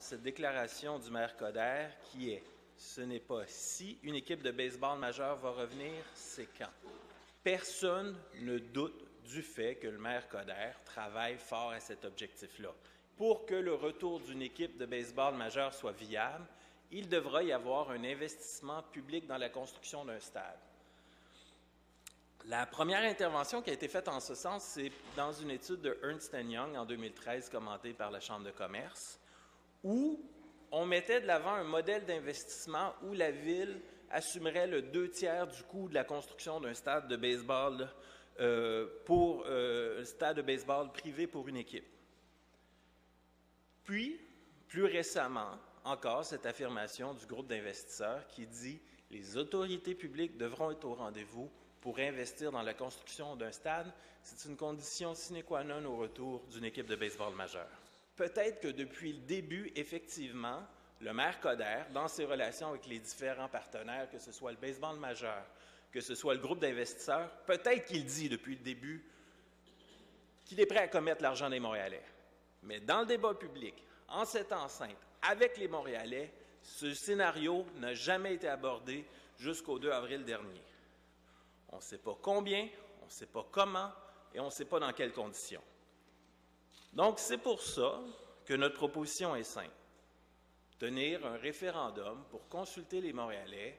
cette déclaration du maire Coder qui est « Ce n'est pas si une équipe de baseball majeure va revenir, c'est quand ». Personne ne doute du fait que le maire Coder travaille fort à cet objectif-là. Pour que le retour d'une équipe de baseball majeure soit viable, il devra y avoir un investissement public dans la construction d'un stade. La première intervention qui a été faite en ce sens, c'est dans une étude de Ernst & Young en 2013, commentée par la Chambre de commerce, où on mettait de l'avant un modèle d'investissement où la Ville assumerait le 2/3 du coût de la construction d'un stade de baseball stade de baseball privé pour une équipe. Puis, plus récemment, encore cette affirmation du groupe d'investisseurs qui dit « Les autorités publiques devront être au rendez-vous pour investir dans la construction d'un stade. C'est une condition sine qua non au retour d'une équipe de baseball majeure. » Peut-être que depuis le début, effectivement, le maire Coder, dans ses relations avec les différents partenaires, que ce soit le baseball majeur, que ce soit le groupe d'investisseurs, peut-être qu'il dit depuis le début qu'il est prêt à commettre l'argent des Montréalais. Mais dans le débat public, en cette enceinte, avec les Montréalais, ce scénario n'a jamais été abordé jusqu'au 2 avril dernier. On ne sait pas combien, on ne sait pas comment et on ne sait pas dans quelles conditions. Donc, c'est pour ça que notre proposition est simple. Tenir un référendum pour consulter les Montréalais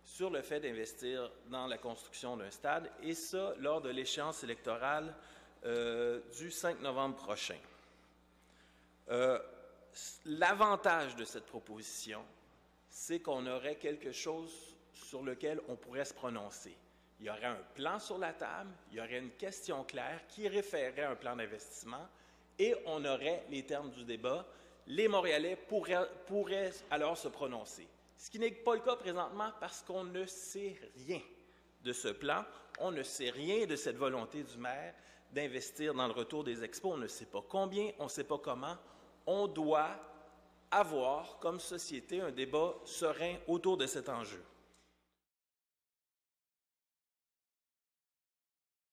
sur le fait d'investir dans la construction d'un stade, et ça lors de l'échéance électorale du 5 novembre prochain. L'avantage de cette proposition, c'est qu'on aurait quelque chose sur lequel on pourrait se prononcer. Il y aurait un plan sur la table, il y aurait une question claire qui référerait un plan d'investissement et on aurait les termes du débat. Les Montréalais pourraient alors se prononcer. Ce qui n'est pas le cas présentement parce qu'on ne sait rien de ce plan, on ne sait rien de cette volonté du maire d'investir dans le retour des expos, on ne sait pas combien, on ne sait pas comment. On doit avoir, comme société, un débat serein autour de cet enjeu.